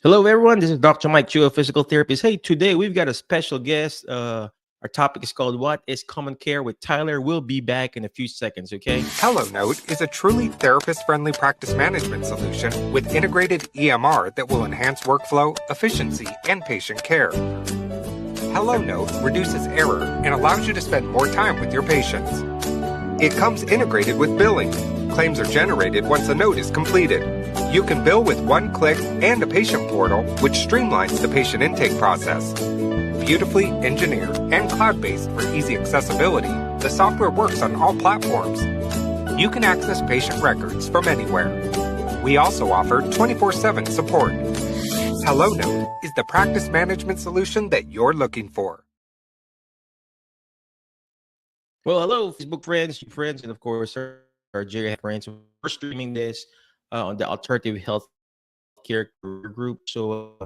Hello, everyone. This is Dr. Mike Chu, a physical therapist. Hey, today we've got a special guest. Our topic is called "What is Common Care?" with Tyler. We'll be back in a few seconds. Okay. HelloNote is a truly therapist-friendly practice management solution with integrated EMR that will enhance workflow, efficiency, and patient care. HelloNote reduces error and allows you to spend more time with your patients. It comes integrated with billing. Claims are generated once a note is completed. You can bill with one click and a patient portal, which streamlines the patient intake process. Beautifully engineered and cloud-based for easy accessibility, the software works on all platforms. You can access patient records from anywhere. We also offer 24/7 support. HelloNote is the practice management solution that you're looking for. Well, hello, Facebook friends, you friends, and of course our JR friends. We're streaming this on the Alternative Healthcare Career Group. So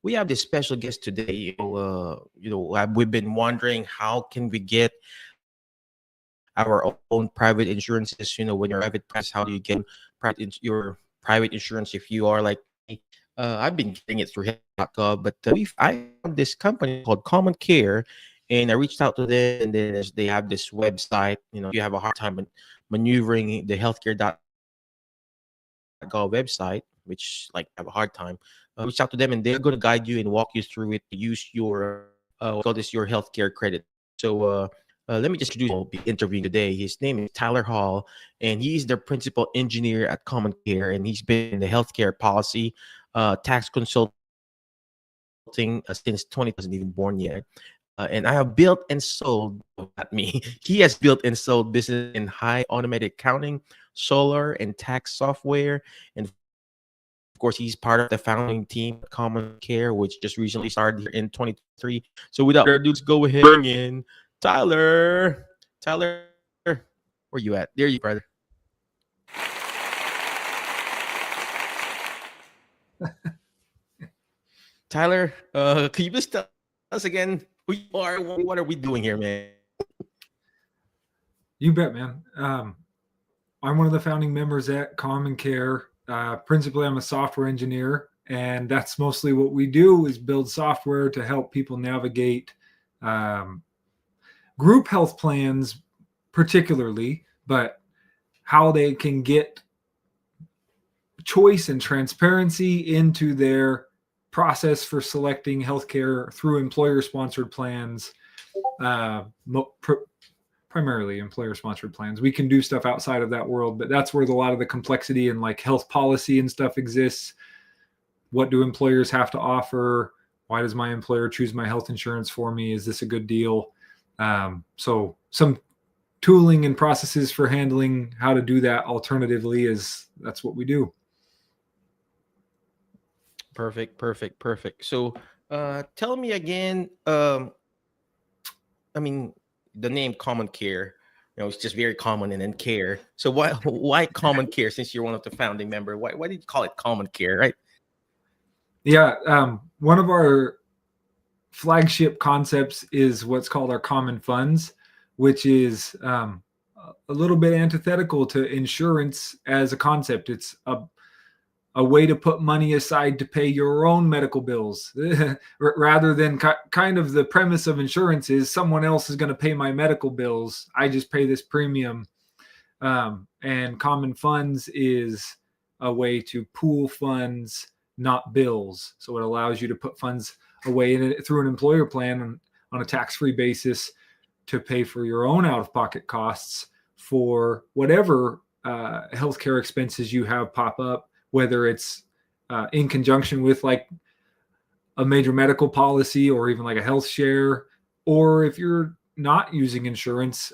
we have this special guest today. We've been wondering how can we get our own private insurances. When you're a private practice, how do you get your private insurance if you are like me? I've been getting it through health.gov, but I found this company called CommonCare, and I reached out to them, and then they have this website. You have a hard time maneuvering the healthcare.gov website, which like I have a hard time. Reach out to them, and they're going to guide you and walk you through it to use your we call this your healthcare credit. So let me just introduce who will be interviewing today. His name is Tyler Hall, and he's the principal engineer at CommonCare, and he's been in the healthcare policy, tax consulting since 20 wasn't even born yet. And I have built and sold, not me, he has built and sold business in high automated accounting, solar, and tax software. And of course, he's part of the founding team at CommonCare, which just recently started here in 2023. So without further ado, let's go ahead and bring in Tyler. Tyler, where you at? There you, brother. Tyler, can you just tell us again who you are? What are we doing here, man? You bet, man. I'm one of the founding members at CommonCare. Principally, I'm a software engineer, and that's mostly what we do is build software to help people navigate group health plans particularly, but how they can get choice and transparency into their process for selecting healthcare through employer-sponsored plans, primarily employer-sponsored plans. We can do stuff outside of that world, but that's where a lot of the complexity and like health policy and stuff exists. What do employers have to offer? Why does my employer choose my health insurance for me? Is this a good deal? So some tooling and processes for handling how to do that alternatively that's what we do. Perfect. So tell me again, the name CommonCare, it's just very common and then care. So why CommonCare, since you're one of the founding member? Why did you call it CommonCare, right? Yeah, one of our flagship concepts is what's called our common funds, which is a little bit antithetical to insurance as a concept. It's a way to put money aside to pay your own medical bills rather than kind of the premise of insurance is someone else is going to pay my medical bills. I just pay this premium. And common funds is a way to pool funds, not bills. So it allows you to put funds away through an employer plan on a tax-free basis to pay for your own out-of-pocket costs for whatever healthcare expenses you have pop up, whether it's in conjunction with like a major medical policy or even like a health share, or if you're not using insurance,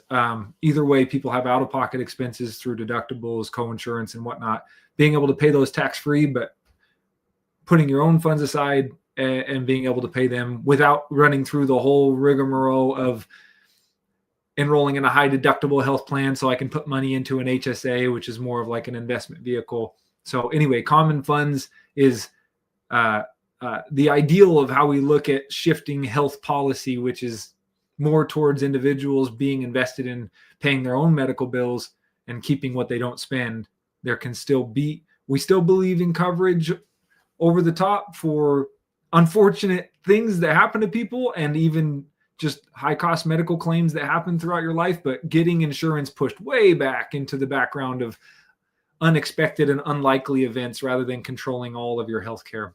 either way, people have out-of-pocket expenses through deductibles, co-insurance, and whatnot. Being able to pay those tax-free, but putting your own funds aside and being able to pay them without running through the whole rigmarole of enrolling in a high deductible health plan so I can put money into an HSA, which is more of like an investment vehicle. So anyway, common funds is the ideal of how we look at shifting health policy, which is more towards individuals being invested in paying their own medical bills and keeping what they don't spend. There can still be, we still believe in coverage over the top for unfortunate things that happen to people, and even just high cost medical claims that happen throughout your life, but getting insurance pushed way back into the background of unexpected and unlikely events rather than controlling all of your healthcare.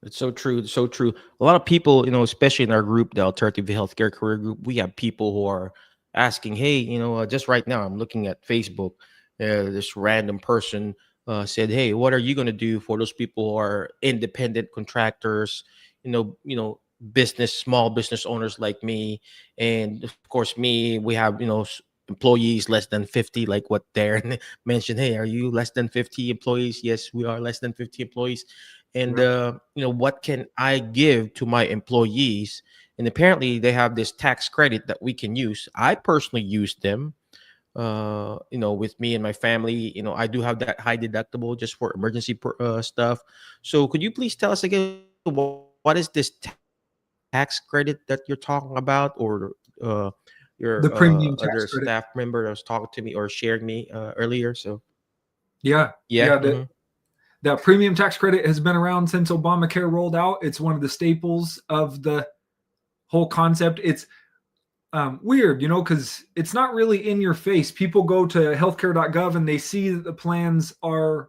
It's so true. So true. A lot of people, especially in our group, the Alternative Healthcare Career Group, we have people who are asking, hey, just right now, I'm looking at Facebook. This random person said, hey, what are you going to do for those people who are independent contractors, small business owners like me? And of course, me, we have, employees less than 50, like what Darin mentioned. Hey, are you less than 50 employees? Yes, we are less than 50 employees. And Yep. what can I give to my employees? And apparently they have this tax credit that we can use. I personally use them, with me and my family. I do have that high deductible just for emergency stuff. So could you please tell us again, what is this tax credit that you're talking about? Or your The other premium staff tax credit. member that was talking to me or sharing me earlier? So Yeah. yeah. Yeah. That premium tax credit has been around since Obamacare rolled out. It's one of the staples of the whole concept. It's weird, because it's not really in your face. People go to healthcare.gov and they see that the plans are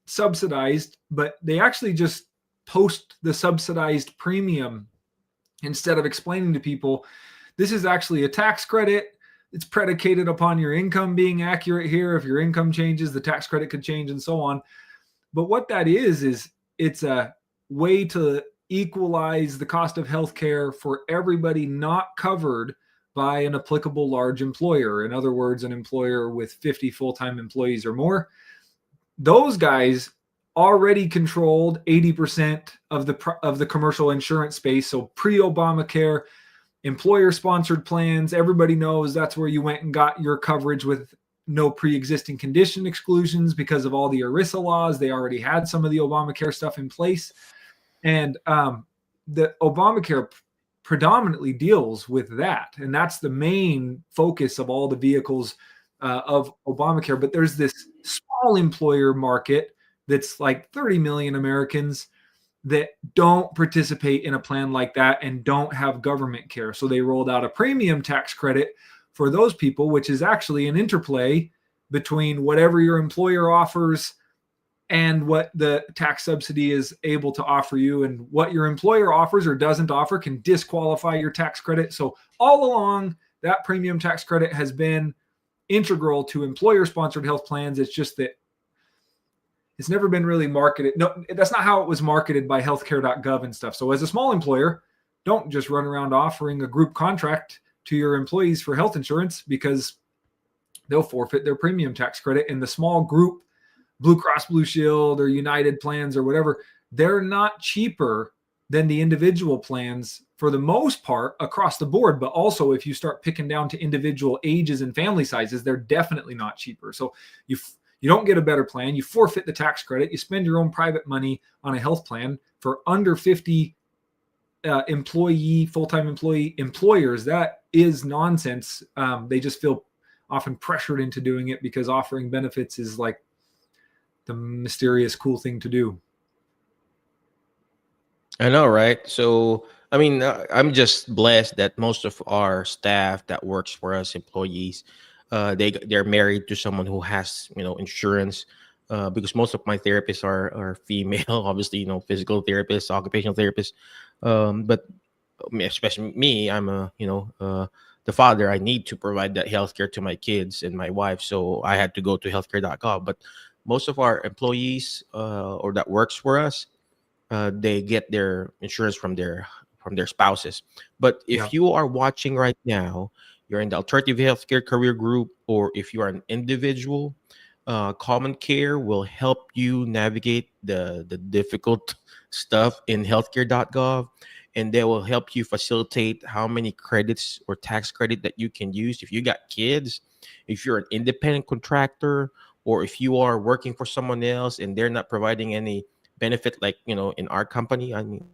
subsidized, but they actually just post the subsidized premium instead of explaining to people this is actually a tax credit. It's predicated upon your income being accurate here. If your income changes, the tax credit could change and so on. But what that is it's a way to equalize the cost of healthcare for everybody not covered by an applicable large employer. In other words, an employer with 50 full-time employees or more. Those guys already controlled 80% of the commercial insurance space. So pre-Obamacare, employer-sponsored plans, everybody knows that's where you went and got your coverage with no pre-existing condition exclusions because of all the ERISA laws. They already had some of the Obamacare stuff in place. And the Obamacare predominantly deals with that. And that's the main focus of all the vehicles of Obamacare. But there's this small employer market that's like 30 million Americans that don't participate in a plan like that and don't have government care. So they rolled out a premium tax credit for those people, which is actually an interplay between whatever your employer offers and what the tax subsidy is able to offer you. And what your employer offers or doesn't offer can disqualify your tax credit. So all along, that premium tax credit has been integral to employer-sponsored health plans. It's just that it's never been really marketed. No, that's not how it was marketed by healthcare.gov and stuff. So as a small employer, don't just run around offering a group contract to your employees for health insurance, because they'll forfeit their premium tax credit. And the small group Blue Cross Blue Shield or United plans or whatever, they're not cheaper than the individual plans for the most part across the board. But also, if you start picking down to individual ages and family sizes, they're definitely not cheaper. So you don't get a better plan. You forfeit the tax credit. You spend your own private money on a health plan for under 50 full-time employee employers. That is nonsense. They just feel often pressured into doing it because offering benefits is like the mysterious cool thing to do. I know, right? So, I mean, I'm just blessed that most of our staff that works for us, employees, they're married to someone who has insurance. Because most of my therapists are female, obviously, physical therapists, occupational therapists. But especially me, I'm the father. I need to provide that healthcare to my kids and my wife, so I had to go to healthcare.gov. But most of our employees or that works for us, they get their insurance from their spouses. But Yeah. if you are watching right now, you're in the alternative healthcare career group, or if you are an individual, common care will help you navigate the difficult stuff in healthcare.gov, and they will help you facilitate how many credits or tax credit that you can use if you got kids, if you're an independent contractor, or if you are working for someone else and they're not providing any benefit, like in our company. I mean,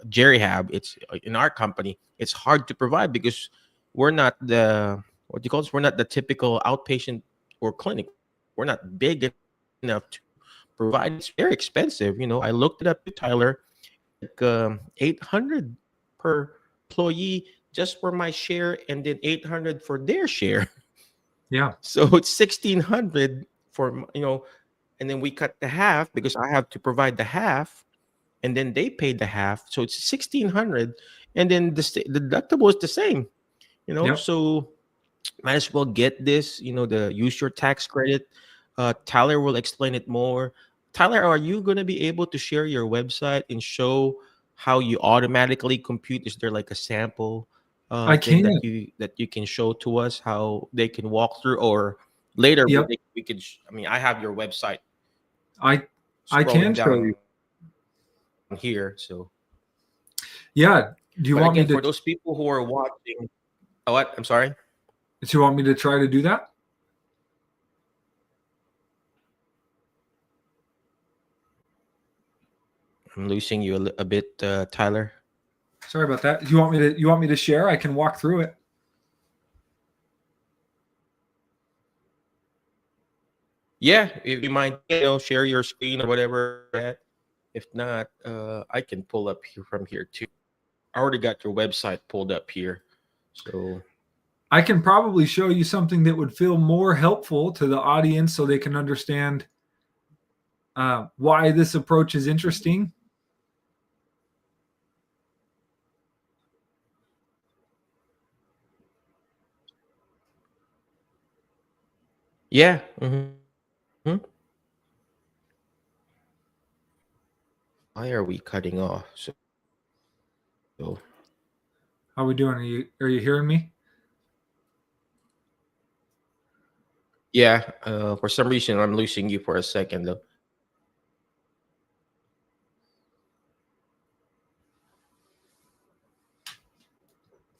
Jerry have it's in our company, it's hard to provide because we're not the, what do you call this, we're not the typical outpatient or clinic. We're not big enough to provide provide. It's very expensive. I looked it up to Tyler, like 800 per employee just for my share, and then 800 for their share. Yeah. So it's 1600 for and then we cut the half because I have to provide the half, and then they paid the half, so it's 1600, and then the deductible is the same. Yep. So might as well get this. The use your tax credit. Tyler will explain it more. Tyler, are you going to be able to share your website and show how you automatically compute? Is there like a sample I thing can. that you can show to us how they can walk through, or later Yep. we could I mean, I have your website I scrolling can show you. down here. So Yeah. Do you but want me again, to? for those people who are watching, oh, what? I'm sorry. Do you want me to try to do that? I'm losing you a bit, Tyler. Sorry about that. Do you want me to? You want me to share? I can walk through it. Yeah, if you mind, share your screen or whatever. If not, I can pull up here from here too. I already got your website pulled up here. So I can probably show you something that would feel more helpful to the audience so they can understand why this approach is interesting. yeah. Mm-hmm. Why are we cutting off? So How are we doing? Are you hearing me? yeah, for some reason I'm losing you for a second though.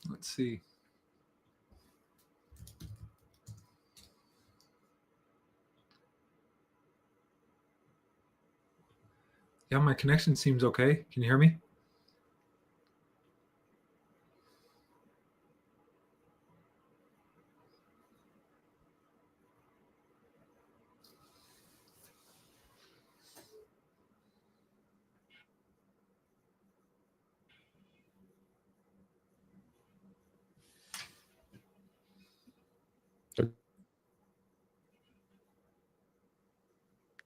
Let's see. Yeah, my connection seems okay. Can you hear me?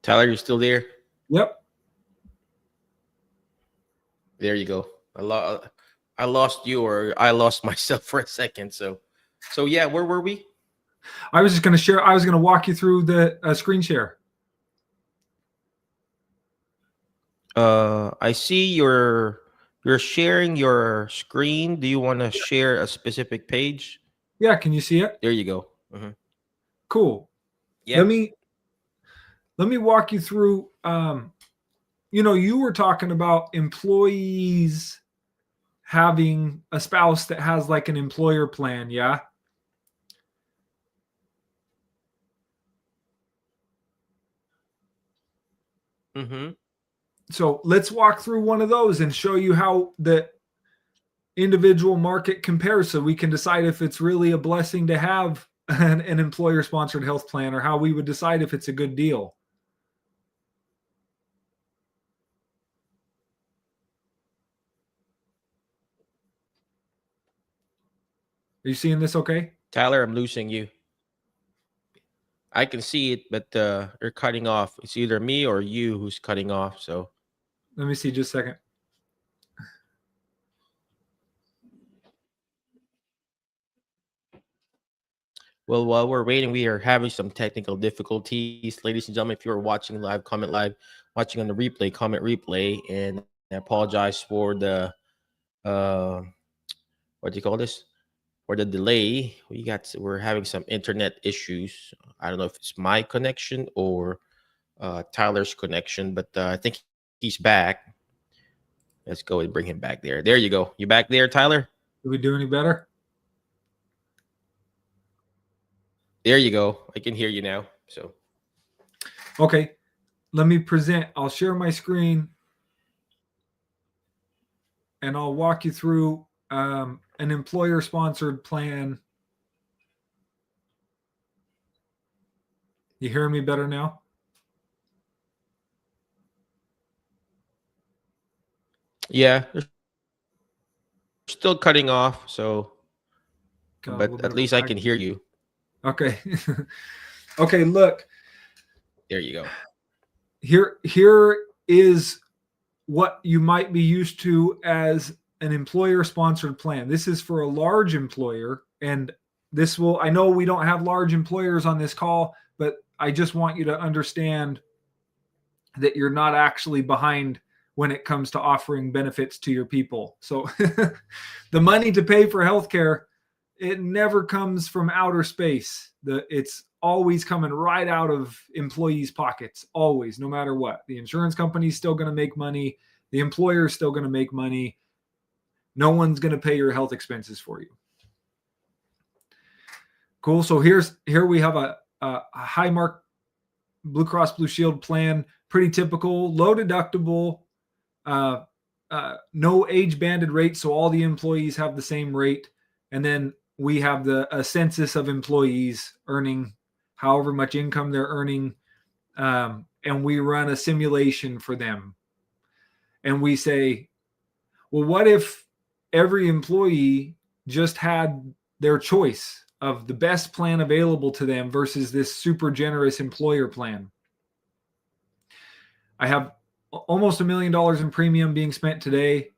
Tyler, you still there? Yep. There you go. I lost you, or I lost myself for a second. So yeah, where were we? I was just going to share. I was going to walk you through the screen share. I see you're sharing your screen. Do you want to share a specific page? Yeah. Can you see it? There you go. Mm-hmm. Cool. Yeah. Let me walk you through. You were talking about employees having a spouse that has like an employer plan. Yeah. Mm-hmm. So let's walk through one of those and show you how the individual market compares so we can decide if it's really a blessing to have an employer sponsored health plan, or how we would decide if it's a good deal. Are you seeing this okay? Tyler, I'm losing you. I can see it, but you're cutting off. It's either me or you who's cutting off. So Let me see just a second. well, while we're waiting, we are having some technical difficulties, ladies and gentlemen. If you're watching live, comment live. Watching on the replay, comment replay, and I apologize for the uh, what do you call this? For the delay. We're having some internet issues. I don't know if it's my connection or Tyler's connection, but I think he's back. Let's go and bring him back there. There you go. You back there, Tyler? Did we do any better? There you go. I can hear you now. So Okay. Let me present. I'll share my screen and I'll walk you through an employer sponsored plan. You hearing me better now? Yeah, they're still cutting off. So, Got a little but bit at of a least I lag. can hear you. Okay. Okay, look, There you go. here is what you might be used to as an employer sponsored plan. This is for a large employer, and this will, I know we don't have large employers on this call, but I just want you to understand that you're not actually behind when it comes to offering benefits to your people. So the money to pay for healthcare, it never comes from outer space. It's always coming right out of employees' pockets, always, no matter what. The insurance company's still going to make money. The employer is still going to make money. No one's going to pay your health expenses for you. Cool. So here we have a high mark Blue Cross Blue Shield plan, pretty typical, low deductible, no age banded rate, so all the employees have the same rate. And then we have a census of employees earning however much income they're earning, and we run a simulation for them. And we say, well, what if every employee just had their choice of the best plan available to them versus this super generous employer plan? I have almost $1 million in premium being spent today.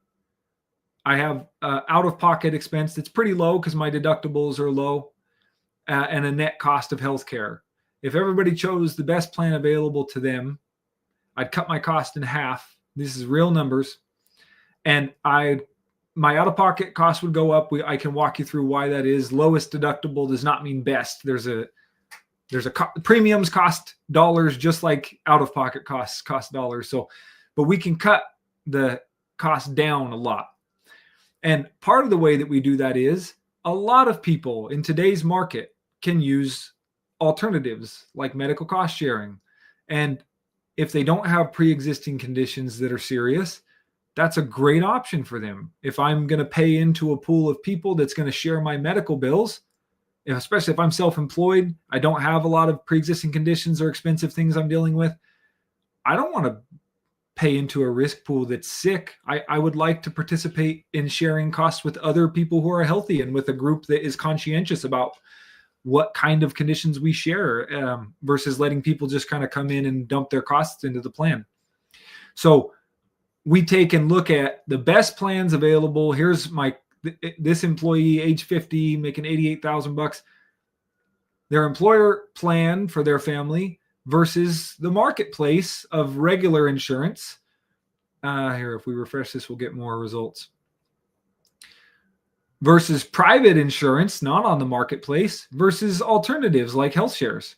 I have out-of-pocket expense that's pretty low because my deductibles are low, and a net cost of healthcare. If everybody chose the best plan available to them, I'd cut my cost in half. This is real numbers, and my out-of-pocket cost would go up. I can walk you through why that is. Lowest deductible does not mean best. There's a premiums cost dollars just like out-of-pocket costs cost dollars. So, but we can cut the cost down a lot. And part of the way that we do that is a lot of people in today's market can use alternatives like medical cost sharing. And if they don't have pre-existing conditions that are serious, that's a great option for them. If I'm going to pay into a pool of people that's going to share my medical bills, especially if I'm self-employed, I don't have a lot of pre-existing conditions or expensive things I'm dealing with, I don't want to pay into a risk pool that's sick. I would like to participate in sharing costs with other people who are healthy and with a group that is conscientious about what kind of conditions we share, versus letting people just kind of come in and dump their costs into the plan. So we take and look at the best plans available. Here's this employee, age 50, making $88,000, their employer plan for their family versus the marketplace of regular insurance. Here, if we refresh this, we'll get more results. Versus private insurance, not on the marketplace, versus alternatives like health shares.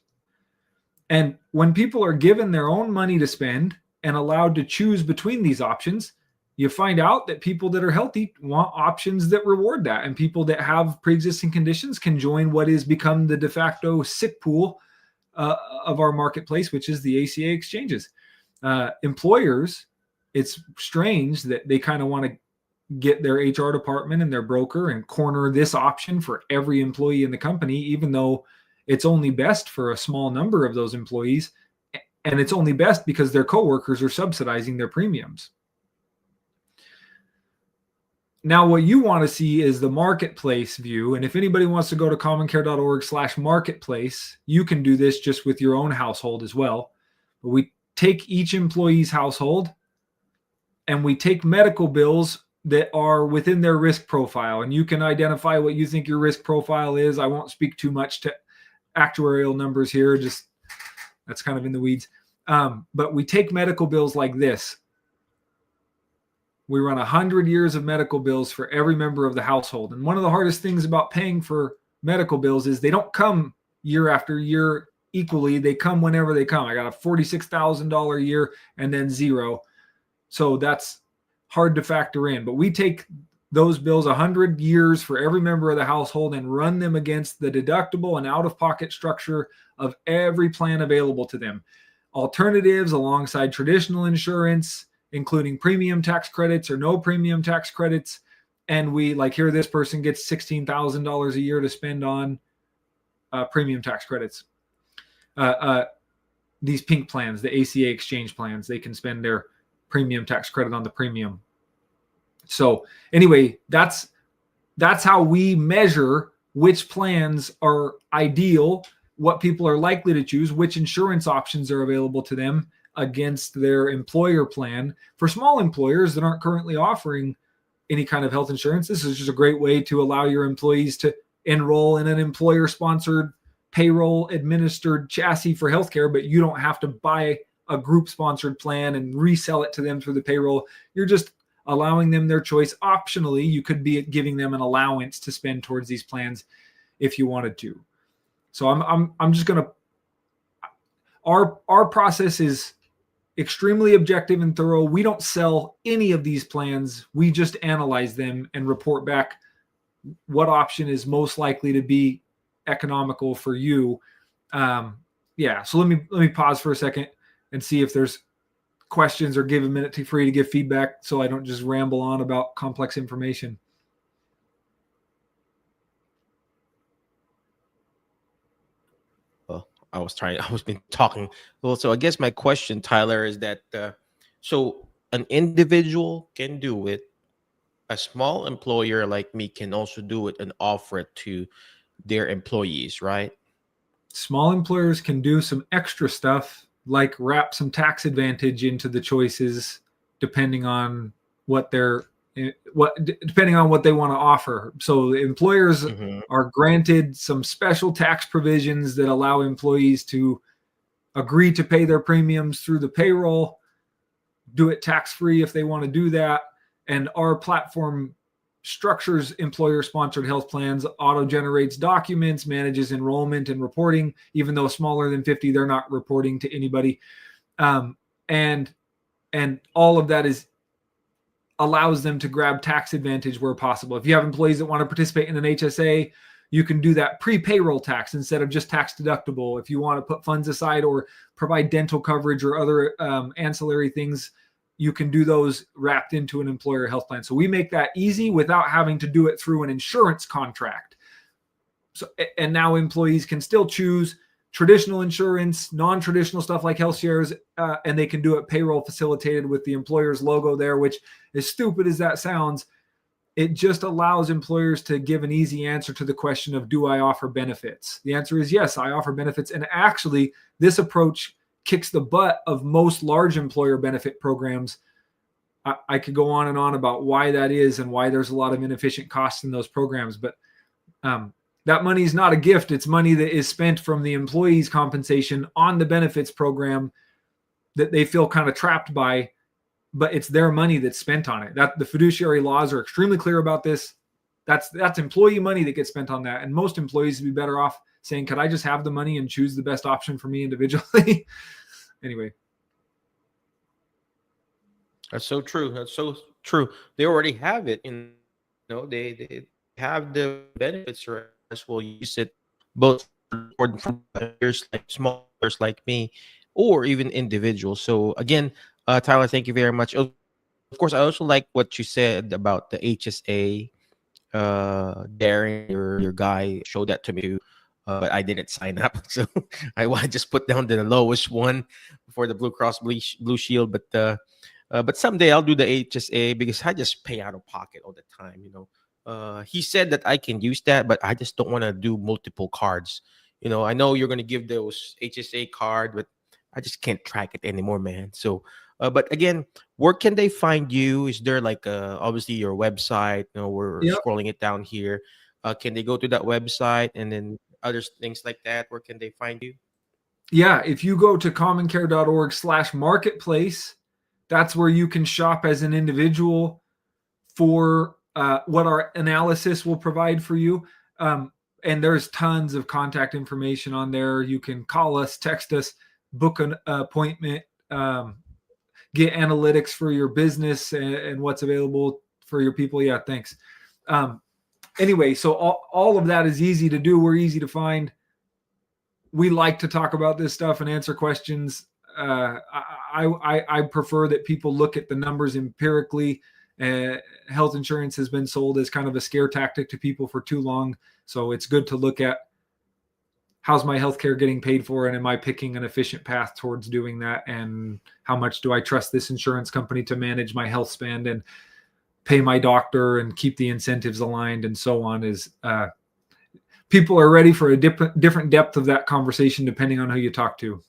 And when people are given their own money to spend and allowed to choose between these options, you find out that people that are healthy want options that reward that. And people that have pre-existing conditions can join what has become the de facto sick pool of our marketplace, which is the ACA exchanges. Employers, it's strange that they kind of want to get their HR department and their broker and corner this option for every employee in the company, even though it's only best for a small number of those employees. And it's only best because their coworkers are subsidizing their premiums. Now, what you want to see is the marketplace view. And if anybody wants to go to commoncare.org/marketplace, you can do this just with your own household as well. But we take each employee's household and we take medical bills that are within their risk profile. And you can identify what you think your risk profile is. I won't speak too much to actuarial numbers here. Just that's kind of in the weeds. But we take medical bills like this. We run 100 years of medical bills for every member of the household. And one of the hardest things about paying for medical bills is they don't come year after year equally. They come whenever they come. I got a $46,000 a year and then zero. So that's hard to factor in. But we take those bills 100 years for every member of the household and run them against the deductible and out-of-pocket structure of every plan available to them. Alternatives alongside traditional insurance, including premium tax credits or no premium tax credits. And we, like here, this person gets $16,000 a year to spend on premium tax credits. These pink plans, the ACA exchange plans, they can spend their premium tax credit on the premium. So anyway, that's how we measure which plans are ideal, what people are likely to choose, which insurance options are available to them against their employer plan. For small employers that aren't currently offering any kind of health insurance, this is just a great way to allow your employees to enroll in an employer-sponsored, payroll-administered chassis for healthcare, but you don't have to buy a group-sponsored plan and resell it to them through the payroll. You're just allowing them their choice. Optionally, you could be giving them an allowance to spend towards these plans if you wanted to. So I'm just gonna, our process is extremely objective and thorough. We don't sell any of these plans. We just analyze them and report back what option is most likely to be economical for you. Yeah. So let me pause for a second and see if there's questions, or give a minute for you to give feedback so I don't just ramble on about complex information. I was been talking. Well, so I guess my question, Tyler, is that so an individual can do it, a small employer like me can also do it and offer it to their employees, right? Small employers can do some extra stuff, like wrap some tax advantage into the choices, depending on what depending on what they want to offer. So employers are granted some special tax provisions that allow employees to agree to pay their premiums through the payroll, do it tax-free if they want to do that. And our platform structures employer-sponsored health plans, auto-generates documents, manages enrollment and reporting. Even though smaller than 50, they're not reporting to anybody. And all of that allows them to grab tax advantage where possible. If you have employees that want to participate in an HSA, you can do that pre-payroll tax instead of just tax deductible. If you want to put funds aside or provide dental coverage or other ancillary things, you can do those wrapped into an employer health plan. So we make that easy without having to do it through an insurance contract. So, and now employees can still choose traditional insurance, non-traditional stuff like health shares, and they can do it payroll facilitated with the employer's logo there, which, as stupid as that sounds, it just allows employers to give an easy answer to the question of, do I offer benefits? The answer is yes, I offer benefits. And actually, this approach kicks the butt of most large employer benefit programs. I could go on and on about why that is and why there's a lot of inefficient costs in those programs. But that money is not a gift. It's money that is spent from the employee's compensation on the benefits program that they feel kind of trapped by, but it's their money that's spent on it. That the fiduciary laws are extremely clear about this. That's employee money that gets spent on that. And most employees would be better off saying, could I just have the money and choose the best option for me individually? Anyway. That's so true. That's so true. They already have it. They have the benefits, right? As well use it both for players like small players like me, or even individuals. So again, Tyler, thank you very much. Of course, I also like what you said about the HSA. Darin, your guy, showed that to me too, but I didn't sign up, so I just put down the lowest one for the Blue Cross Blue Shield. But someday I'll do the HSA because I just pay out of pocket all the time. He said that I can use that, but I just don't want to do multiple cards. I know you're going to give those HSA card, but I just can't track it anymore, man. So, but again, where can they find you? Is there like obviously your website? We're scrolling it down here. Can they go to that website and then other things like that? Where can they find you? Yeah, if you go to commoncare.org/marketplace, that's where you can shop as an individual for what our analysis will provide for you. And there's tons of contact information on there. You can call us, text us, book an appointment, get analytics for your business and what's available for your people. Yeah, thanks. Anyway, so all of that is easy to do. We're easy to find. We like to talk about this stuff and answer questions. I prefer that people look at the numbers empirically. Health insurance has been sold as kind of a scare tactic to people for too long. So it's good to look at, how's my healthcare getting paid for, and am I picking an efficient path towards doing that? And how much do I trust this insurance company to manage my health spend? And pay my doctor and keep the incentives aligned and so on. Is people are ready for a different depth of that conversation depending on who you talk to.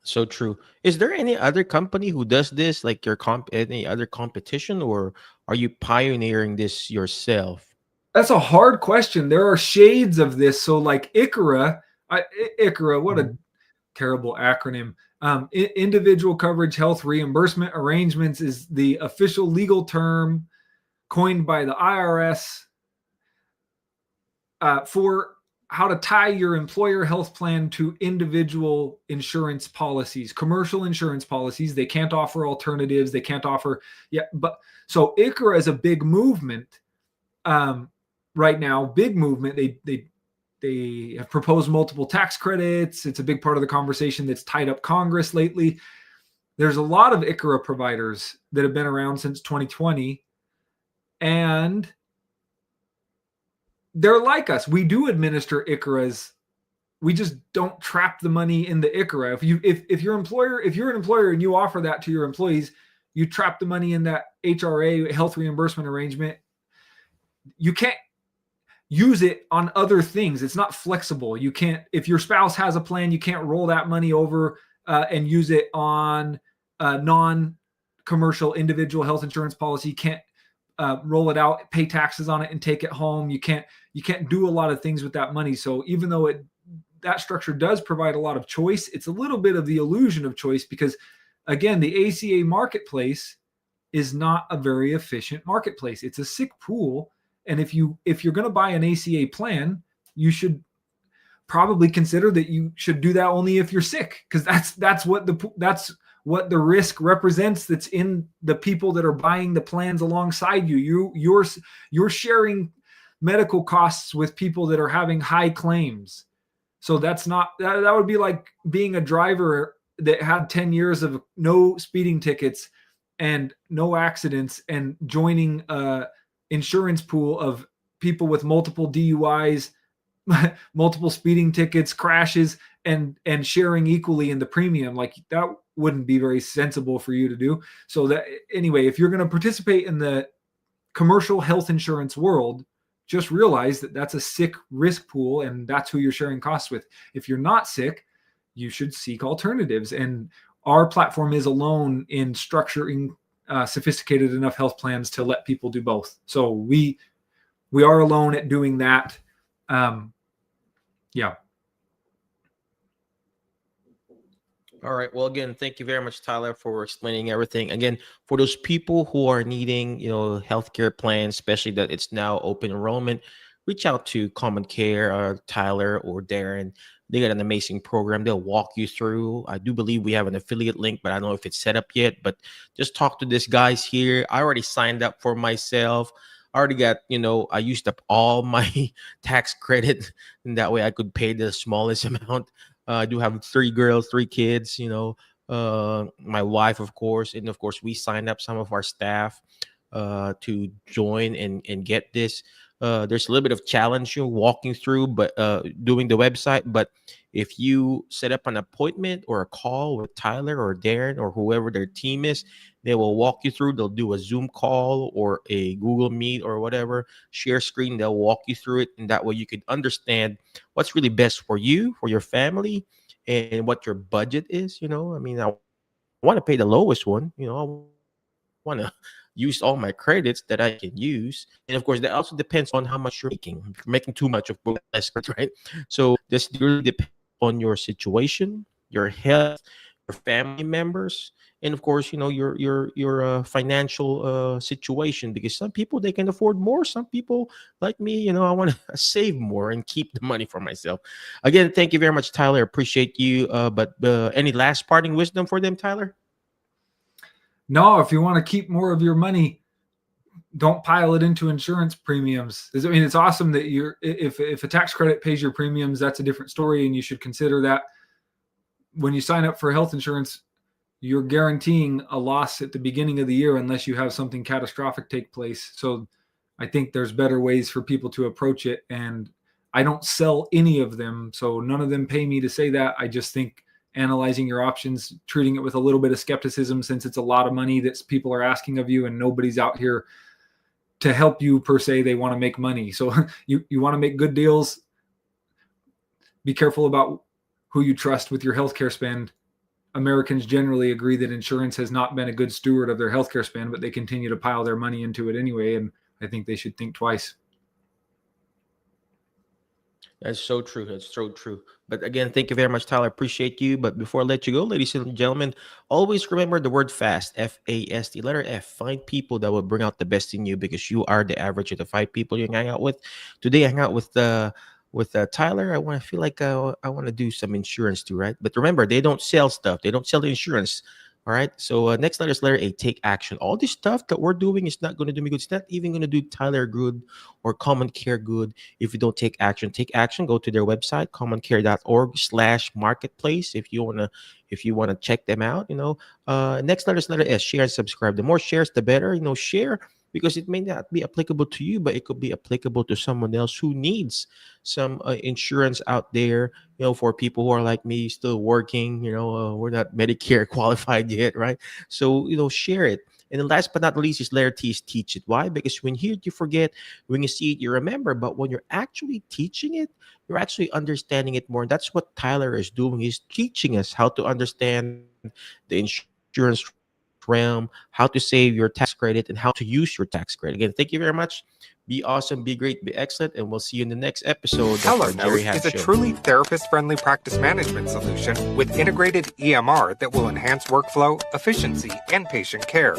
So true. Is there any other company who does this, like your any other competition, or are you pioneering this yourself? That's a hard question. There are shades of this. So like ICHRA, what a Mhm. terrible acronym. Individual coverage health reimbursement arrangements is the official legal term coined by the IRS for how to tie your employer health plan to individual insurance policies, commercial insurance policies. They can't offer alternatives. They can't offer, yeah. But so ICHRA is a big movement right now. Big movement. They have proposed multiple tax credits. It's a big part of the conversation that's tied up Congress lately. There's a lot of ICHRA providers that have been around since 2020, and they're like us. We do administer ICHRAs. We just don't trap the money in the ICHRA. If you're an employer and you offer that to your employees, you trap the money in that HRA, health reimbursement arrangement. You can't use it on other things. It's not flexible. You can't, if your spouse has a plan, you can't roll that money over and use it on a non-commercial individual health insurance policy. You can't roll it out, pay taxes on it, and take it home. You can't do a lot of things with that money. So even though that structure does provide a lot of choice, it's a little bit of the illusion of choice because, again, the ACA marketplace is not a very efficient marketplace. It's a sick pool. And if you're going to buy an ACA plan, you should probably consider that you should do that only if you're sick, because that's what the risk represents. That's in the people that are buying the plans alongside you. You're sharing medical costs with people that are having high claims. So that would be like being a driver that had 10 years of no speeding tickets and no accidents and joining a insurance pool of people with multiple DUIs, multiple speeding tickets, crashes, and sharing equally in the premium. Like, that wouldn't be very sensible for you to do. So that, anyway, if you're going to participate in the commercial health insurance world, just realize that that's a sick risk pool, and that's who you're sharing costs with. If you're not sick, you should seek alternatives. And our platform is alone in structuring sophisticated enough health plans to let people do both. So we are alone at doing that. Yeah. All right. Well, again, thank you very much, Tyler, for explaining everything. Again, for those people who are needing, healthcare plans, especially that it's now open enrollment, reach out to CommonCare, Tyler or Darin. They got an amazing program. They'll walk you through. I do believe we have an affiliate link, but I don't know if it's set up yet. But just talk to these guys here. I already signed up for myself. I already got, I used up all my tax credit, and that way I could pay the smallest amount. I do have 3 girls, 3 kids, my wife, of course. And of course, we signed up some of our staff to join and get this. There's a little bit of challenge walking through, but doing the website. But if you set up an appointment or a call with Tyler or Darin or whoever their team is, they will walk you through. They'll do a Zoom call or a Google Meet or whatever, share screen. They'll walk you through it. And that way you can understand what's really best for you, for your family, and what your budget is. I mean, I want to pay the lowest one. I want to use all my credits that I can use. And of course, that also depends on how much you're making. If you're making too much, of course, less credit, right? So this really depends on your situation, your health, your family members, and of course, your financial situation. Because some people, they can afford more. Some people, like me, I want to save more and keep the money for myself. Again, thank you very much, Tyler. Appreciate you. But any last parting wisdom for them, Tyler? No, if you want to keep more of your money, don't pile it into insurance premiums. I mean, it's awesome that if a tax credit pays your premiums, that's a different story, and you should consider that. When you sign up for health insurance, you're guaranteeing a loss at the beginning of the year unless you have something catastrophic take place. So I think there's better ways for people to approach it. And I don't sell any of them, so none of them pay me to say that. I just think analyzing your options, treating it with a little bit of skepticism, since it's a lot of money that people are asking of you and nobody's out here to help you per se. They want to make money. So you want to make good deals. Be careful about who you trust with your healthcare spend. Americans generally agree that insurance has not been a good steward of their healthcare spend, but they continue to pile their money into it anyway. And I think they should think twice. That's so true. That's so true. But again, thank you very much, Tyler. Appreciate you. But before I let you go, ladies and gentlemen, always remember the word fast, FAST, letter F. Find people that will bring out the best in you, because you are the average of the 5 people you hang out with. Today, I hang out with Tyler. I want to feel like I want to do some insurance too, right? But remember, they don't sell stuff. They don't sell the insurance. All right. So next letter is letter A. Take action. All this stuff that we're doing is not going to do me good. It's not even going to do Tyler good or CommonCare good if you don't take action. Take action. Go to their website, commoncare.org/marketplace. If you want to check them out. Next letter is letter S. Share and subscribe. The more shares, the better. Share, because it may not be applicable to you, but it could be applicable to someone else who needs some insurance out there, for people who are like me, still working, we're not Medicare qualified yet, right? So, share it. And then last but not least is letter T, is teach it. Why? Because when you hear it, you forget. When you see it, you remember. But when you're actually teaching it, you're actually understanding it more. And that's what Tyler is doing. He's teaching us how to understand the insurance realm, how to save your tax credit, and how to use your tax credit. Again, thank you very much. Be awesome, be great, be excellent, and we'll see you in the next episode of Hello our Note Jerry Hack is a Show. truly therapist-friendly practice management solution with integrated EMR that will enhance workflow, efficiency, and patient care.